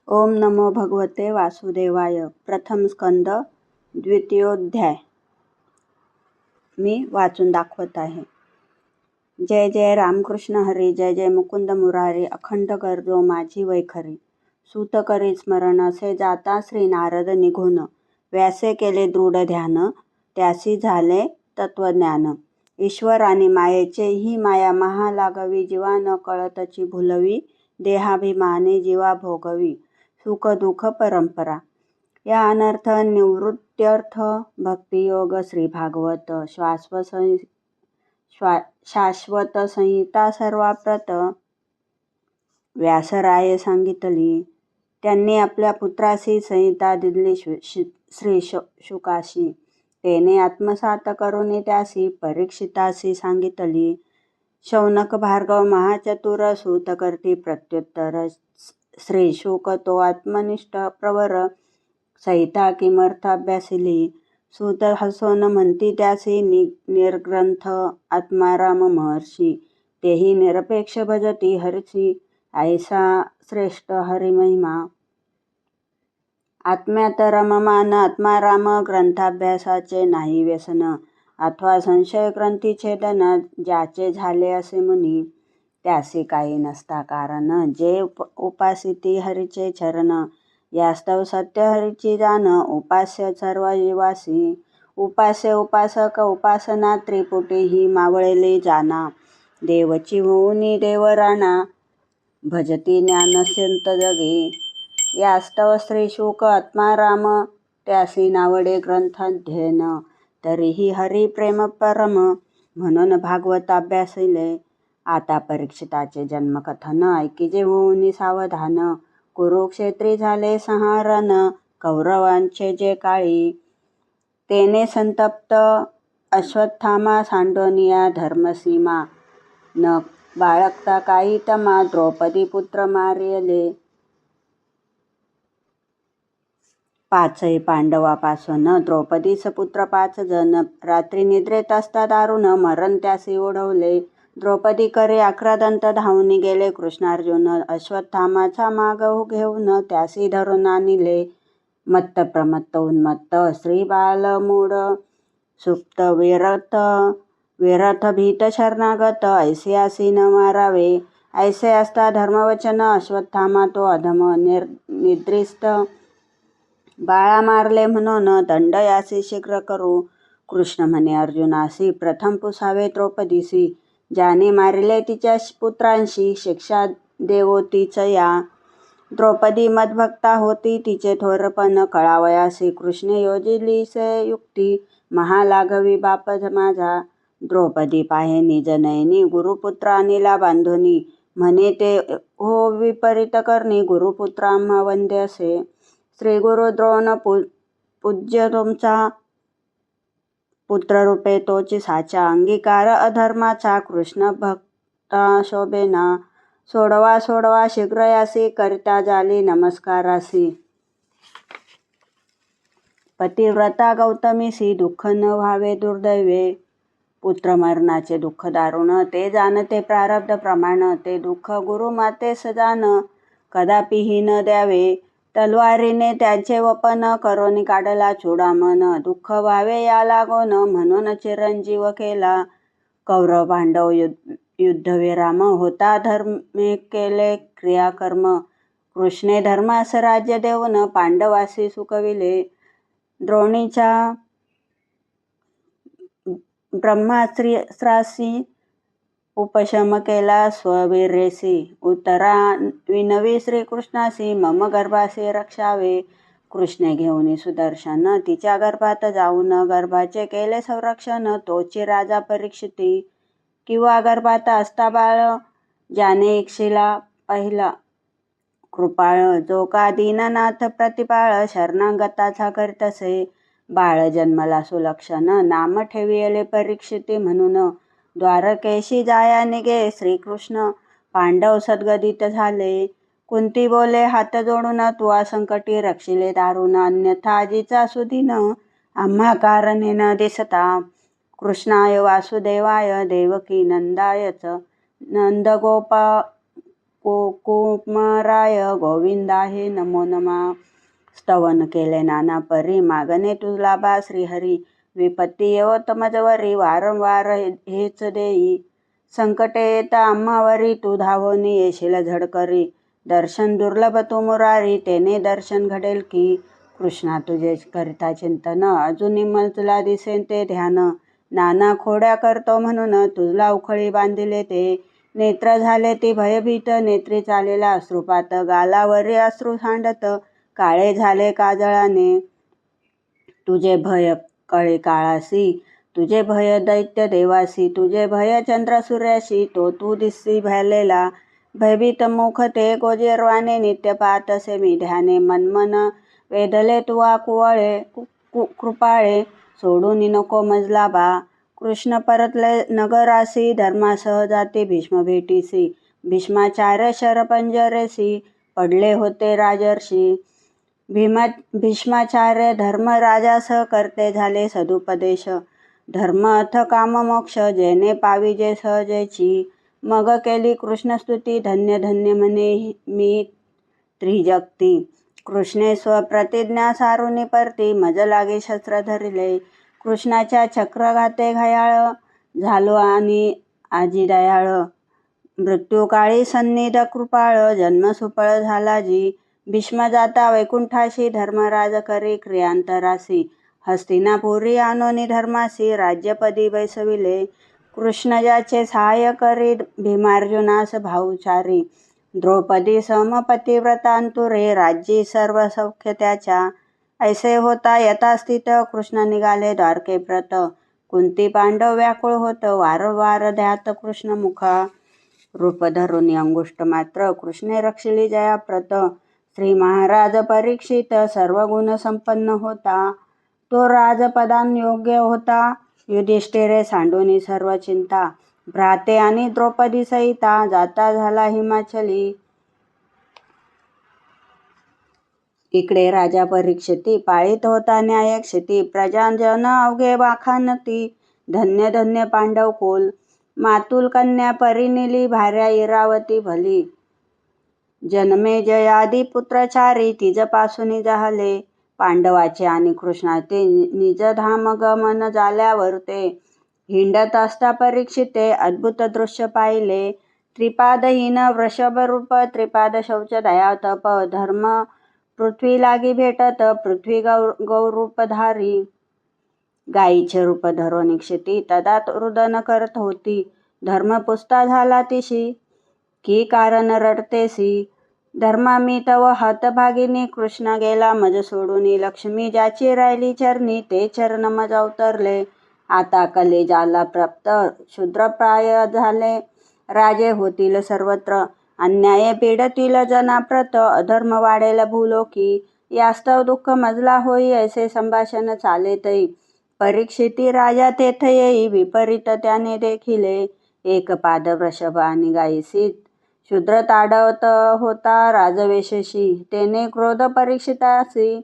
ओम नमो भगवते वासुदेवाय. प्रथम स्कंद द्वितीयोध्याय. मी वाचून दाखवत आहे. जय जय रामकृष्ण हरी, जय जय मुकुंद मुरारी, अखंड गर्जो माझी वैखरी. सूत करी स्मरण असे जाता श्री नारद निघून. व्यासे केले दृढ ध्यान, त्यासी झाले तत्वज्ञान. ईश्वर आणि मायेचे ही माया महा लागवी, जीवा न कळतची भुलवी. देहाभिमाने जीवा भोगवी, सुख दुःख परंपरा. या अनर्थ निवृत्त्यर्थ भक्तियोग श्री भागवत. शाश्वत संहिता सर्वाप्रत व्यासराये सांगितली. त्यांनी आपल्या पुत्रासी संहिता दिली श्री शुकाशी. तेने आत्मसात करून त्यासी परीक्षितासी सांगितली. शौनक भार्गव महाचतुर सूत करती प्रत्युत्तर. श्री शुक तो आत्मनिष्ठ प्रवर, संहिता किमर्थ अभ्यासिली. सूत हसोन म्हणती त्यासी निर्ग्रंथ आत्माराम महर्षी. तेही निरपेक्ष भजती हरसी, ऐसा श्रेष्ठ हरिमहिमा. आत्म्यात रममान आत्माराम, ग्रंथाभ्यासाचे नाही व्यसन. अथवा संशय ग्रंथी छेदन, ज्याचे झाले असे मुनी. त्यासी काही नसता कारण, जे उपासिती हरीचे चरण. यास्तव सत्य हरीची जाण, उपास्य सर्व जीवासी. उपास्य उपासक उपासना, त्रिपुटी ही मावळेली जाना. देवची होऊनी देवराणा, भजती ज्ञानस्यंत जगी. यास्तव श्री शुक आत्माराम, त्यासी नावडे ग्रंथाध्ययन. तरीही हरी प्रेम परम, म्हणून भागवत अभ्यासिले. आता परीक्षिताचे जन्मकथन, ऐकिजे होऊनी सावधान. कुरुक्षेत्री झाले संहारन, कौरवांचे जे काळी. तेने संतप्त अश्वत्थामा, सांडोनिया धर्मसीमा. न बाळगता काही तमा, द्रौपदी पुत्र मारिले. पाचही पांडवापासून द्रौपदीस पुत्र 5 जण. रात्री निद्रेत असता दारुण, मरण त्यासी ओढवले. द्रौपदी करे आक्रादंत, धावून गेले कृष्णार्जुन. अश्वत्थामाचा माग घेऊन, त्यासी धरून आणिले. मत्त प्रमत्त उन्मत्त श्री बालमूढ, सुप्त विरथ भीत शरणागत. ऐसे असी न मारावे, ऐसे असता धर्मवचन. अश्वत्थामा तो अधम निद्रिस्त, बाळा मारले म्हणून दंड यासी शीघ्र करू. कृष्ण म्हणे अर्जुनासी, प्रथम पुसावे द्रौपदीसी. ज्याने मारिले तिच्या पुत्रांशी, शिक्षा देवो तीच या. द्रौपदी मदभक्ता होती, तिचे थोरपण कळावयासी. कृष्ण योजिलीसे युक्ती, महालाघवी बाप माझा. द्रौपदी पाहे निज नयनी, गुरुपुत्र आणिला बांधोनी. म्हणे ते हो विपरीत करणी, गुरुपुत्र आम्हा वंद्य असे. श्री गुरु द्रोण पूज्य तुमचा, पुत्ररूपे तोची साचा. अंगीकार अधर्माचा, कृष्ण भक्ता शोभेना. सोडवा सोडवा शीघ्र यासी, करिता जाली नमस्कारासी. पतिव्रता गौतमीसी, दुःख न व्हावे दुर्दैवे. पुत्र मरणाचे दुःख दारुण, ते जाणते प्रारब्ध प्रमाण. ते दुःख गुरुमातेस जाण, कदापिही न द्यावे. तलवारीने त्याचे वपन, करोनी काढला चूडामन. दुःख व्हावे या लागोन, म्हणून चिरंजीव केला. कौरव पांडव युद्धविराम, होता धर्मे केले क्रियाकर्म. कृष्णे धर्मास राज्य देऊन, पांडवासी सुखविले. द्रोणीच्या ब्रह्मास्त्रासी, उपशम केला स्ववीर्यसी. उत्तरा विनवी श्रीकृष्णासी, मम गर्भासी रक्षावे. कृष्णे घेऊनी सुदर्शन, तिच्या गर्भात जाऊन. गर्भाचे केले संरक्षण, तोची राजा परीक्षिती. किंवा गर्भात असता बाळ, ज्याने इक्षिला पहिला. कृपाळ जो का दीननाथ प्रतिपाळ, शरणागताचा करीतसे. बाळ जन्मला सुलक्षण, नाम ठेविले परीक्षिती म्हणून. द्वारकेशी जाया निगे श्रीकृष्ण, पांडव सद्गदित झाले. कुंती बोले हात जोडून, तुआ संकटी रक्षिले दारुण. अन्यथा आजीचा सुदीन, आम्हा कारणे न दिसता. कृष्णाय वासुदेवाय, देवकी नंदायच. नंदगोपा कुमाराय गोविंदा हे नमो नमा. स्तवन केले नाना परी मागणे तुला बा श्रीहरी. विपत्ती येवत मजवरी वारंवार हेच देई. संकटे येता आम्हावरी तू धावोनी येशील झडकरी. दर्शन दुर्लभ तू मुरारी तेने दर्शन घडेल की. कृष्णा तुझे करिता चिंतन अजूनी मजला दिसेन ते ध्यान. नाना खोड्या करतो म्हणून तुझला उखळी बांधिले ते. नेत्र झाले ती भयभीत नेत्री चालेला अश्रुपात. गालावरी अश्रू सांडत काळे झाले काजळाने. तुझे भय कळे काळासी तुझे भय दैत्य देवासी. तुझे भय चंद्र सूर्याशी तो तू दिसी भयलेला. भयभीत मुख ते गोजीरवाने नित्य पाहतसे मी ध्याने. मनमन वेधले तुवा कुवळे कृपाळे सोडून नको मजला बा. कृष्ण परतले नगरासी धर्मासह जाती भीष्म भेटीसी. भीष्माचार्य शरपंजरेसी पडले होते राजर्षी. भीष्माचार्य धर्मराजासह करते झाले सदुपदेश. धर्म अथ काम मोक्ष जेने पाविजे सहजेची. मग केली कृष्णस्तुती धन्य धन्य म्हणे मी त्रिजगती. कृष्णे स्वप्रतिज्ञा सारुनी परती मज लागे शस्त्र धरिले. कृष्णाच्या चक्रघाते घायाळ झालो आणि आजी दयाळ. मृत्यूकाळी सन्निध कृपाळ जन्म सुफळ झाला जी. भीष्म जाता वैकुंठाशी धर्मराज करी क्रियांतरासी. हस्तिनापुरी आणोनी धर्मासी राज्यपदी बैसविले. कृष्ण ज्याचे सहाय्य करी भीमार्जुनास भाऊचारी. द्रौपदी समपतिव्रतांतुरे राज्यी सर्व सौख्य त्याच्या. ऐसे होता यथास्थित कृष्ण निघाले द्वारके प्रत. कुंती पांडव व्याकुळ होत वारंवार ध्यात कृष्ण मुखा. रूप धरुनी अंगुष्ट मात्र कृष्णे रक्षिली जयाप्रत. श्री महाराज परीक्षित सर्व गुण संपन्न होता. तो राजपदांयोग्य होता. युधिष्ठिरे सांडूनी सर्व चिंता. भ्राते आणि द्रौपदी सहिता जाता झाला हिमाचली. इकडे राजा परीक्षिती पाळीत होता न्यायक्षिती. प्रजाजन अवघे वाखाणती धन्य धन्य पांडव कुल. मातुल कन्या परिनिली भार्या इरावती भली. जन्मे जयादी पुत्रचारी तिजपासून जाहले. पांडवाचे आणि कृष्णाचे निजधाम गमन झाल्यावर ते. हिंडत असता परीक्षिते अद्भुत दृश्य पाहिले. त्रिपादहीन वृषभरूप त्रिपाद शौच दया तप. धर्म पृथ्वी लागी भेटत पृथ्वी गौरूपधारी. गायीचे रूप धरोनी क्षिती तदा रुदन करत होती. धर्म पुसता झाला तिशी की कारण रडतेसी. धर्मा मी तव हतभागिनी कृष्ण गेला मज सोडूनी. लक्ष्मी ज्याची राहिली चरणी ते चरण मज अवतरले. आता कलेजाला प्राप्त शूद्रप्राय झाले. राजे होतील सर्वत्र अन्याय पीडतील जनाप्रत. अधर्म वाढेल भूलोकी यास्तव दुःख मजला होई. ऐसे संभाषण चालेतई परीक्षिती राजा तेथ येई. विपरीत त्याने देखिले एक पाद वृषभ आणि गायीसी. शूद्र ताडवत होता राजवेशशी. तेने क्रोध परीक्षितासी.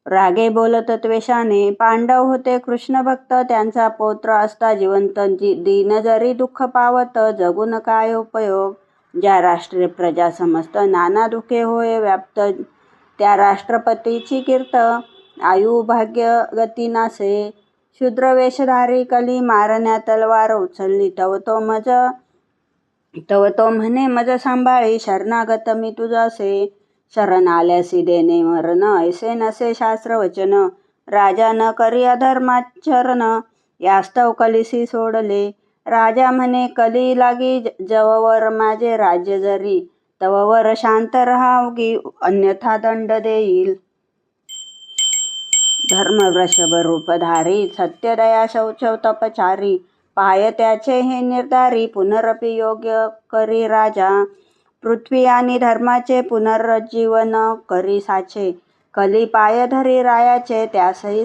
रागे बोलत त्वेषाने. पांडव होते कृष्ण भक्त त्यांचा पौत्र असता जिवंत. दीन जरी दुःख पावत जगून काय उपयोग. ज्या राष्ट्रे प्रजा समस्त नाना दुःखे होय व्याप्त. त्या राष्ट्रपतीची कीर्त आयु भाग्य गती नासे. शूद्र वेशधारी कली मारण्या तलवार उचलली. तव तो म्हणे मज सांभाळी. शरणागत मी तुझासे. शरण आल्यासी देणे मरण ऐसे नसे शास्त्र वचन. राजा न करी अधर्माचरण यास्तव कलिसी सोडले. राजा म्हणे कली लागी जववर माझे राज्य जरी. तववर शांत रहावगी अन्यथा दंड देईल. धर्म वृषभ रूपधारी सत्य दया शौच तपचारी. पाय त्याचे हे निर्धारी पुनरपि योग्य करी राजा. पृथ्वी आणि धर्माचे पुनरुज्जीवन करी साचे. कली पाय धरी रायाचे त्यासही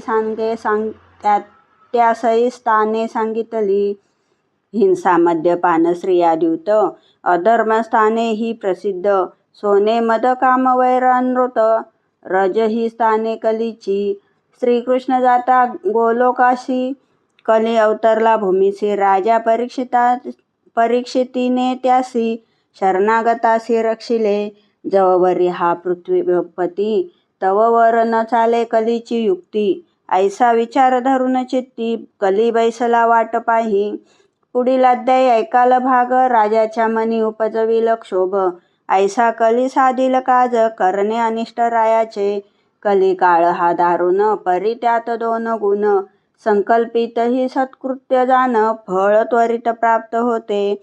स्थाने सांगितली. हिंसा मद्यपान स्त्रियाद्यूत अधर्मस्थाने ही प्रसिद्ध. सोने मद काम वैर अनृत रज ही स्थाने कलीची. श्रीकृष्ण जाता गोलोकाशी कली अवतरला भूमीसी. राजा परीक्षितीने त्यासी शरणागतासी रक्षिले. जववरी हा पृथ्वीपती, तव वर न चाले कलीची युक्ती. ऐसा विचार धरून चित्ती, कली बैसला वाट पाही. पुढील अध्याय ऐकाल भाग, राजाच्या मनी उपजविल क्षोभ. ऐसा कली साधिल काज, करणे अनिष्ट रायाचे. कली काळ हा दारुण, परी त्यात दोन गुण. संकल्पित ही सत्कृत्य जाण, फळ त्वरित प्राप्त होते.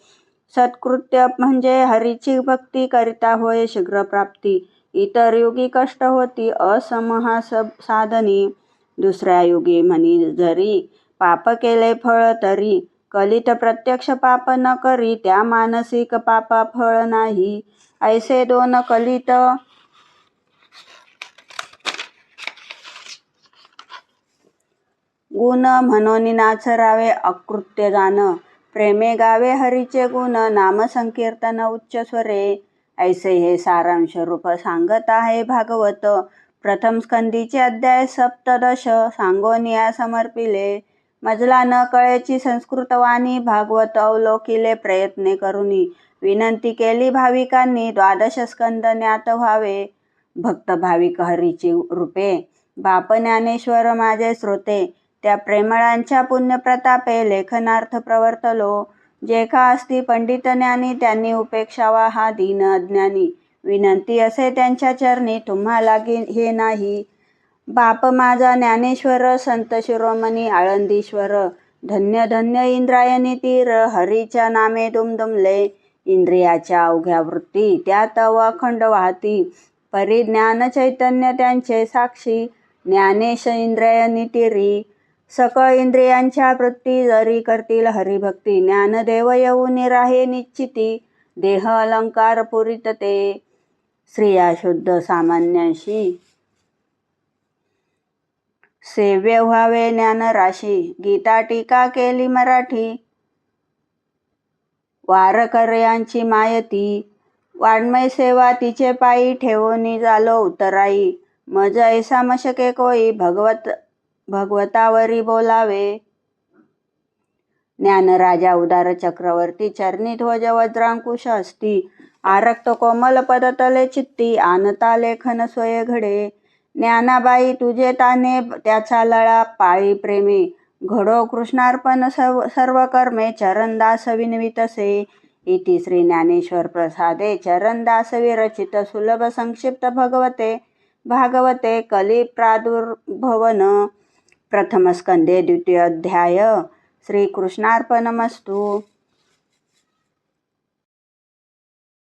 सत्कृत्य म्हणजे हरीची भक्ती करिता होय शीघ्र प्राप्ती. इतर युगी कष्ट होती असमहा साधनी. दुसऱ्या युगी म्हणी जरी, पाप केले फळ तरी. कलित प्रत्यक्ष पाप न करी, त्या मानसिक पापा फळ नाही. ऐसे दोन कलित गुण, म्हणून नाचरावे अकृत्य जाण. प्रेमे गावे हरीचे गुण, नाम संकीर्तन उच्च स्वरे. ऐसे हे सारांश रूप सांगत आहे भागवत. प्रथम स्कंदीचे अध्याय सप्तदश सांगोनिया समर्पिले. मजला न कळेची संस्कृत वाणी, भागवत अवलोकिले प्रयत्ने करुनी. विनंती केली भाविकांनी, द्वादश स्कंद ज्ञात व्हावे. भक्त भाविक हरीची रूपे, बाप ज्ञानेश्वर माझे श्रोते. त्या प्रेमळांच्या पुण्यप्रतापे लेखनार्थ प्रवर्तलो. जे का असती पंडित ज्ञानी, त्यांनी उपेक्षावा हा दीन अज्ञानी. विनंती असे त्यांच्या चरणी, तुम्हाला हे नाही. बाप माझा ज्ञानेश्वर, संत शिरोमणी आळंदीश्वर. धन्य धन्य इंद्रायणी तीर, हरीच्या नामे दुमदुमले. इंद्रियाच्या अवघ्या वृत्ती, त्यात अखंड वाहती. परिज्ञान चैतन्य त्यांचे साक्षी, ज्ञानेश इंद्रियनी तीरी. सकळ इंद्रियांच्या वृत्ती, जरी करतील हरिभक्ती. ज्ञानदेव येऊन राहे निश्चिती, देह अलंकार पुरित ते. स्त्रिया शुद्ध सामान्यांशी, सेव्य व्हावे ज्ञान राशी. गीता टीका केली मराठी, वारकऱ्यांची मायती. वाङ्मय सेवा तिचे पायी, ठेवून झालो उतराई. मज ऐसा मशके कोई, भगवतावरी बोलावे. ज्ञानराजा उदार चक्रवर्ती, चरणी ध्वज वज्रांकुश असती. आरक्त कोमल पदतले चित्ती, आणता लेखन स्वय घडे. ज्ञानाबाई तुझे ताने, त्याचा लळा पाळी प्रेमे. घडो कृष्णार्पण सर्व कर्मे, चरणदास विनवितसे. इति श्री ज्ञानेश्वर प्रसादे चरणदास विरचित सुलभ संक्षिप्त भागवते कली प्रादुर्भवन प्रथम स्कंदे द्वितीय अध्याय. श्रीकृष्णार्पणमस्तु.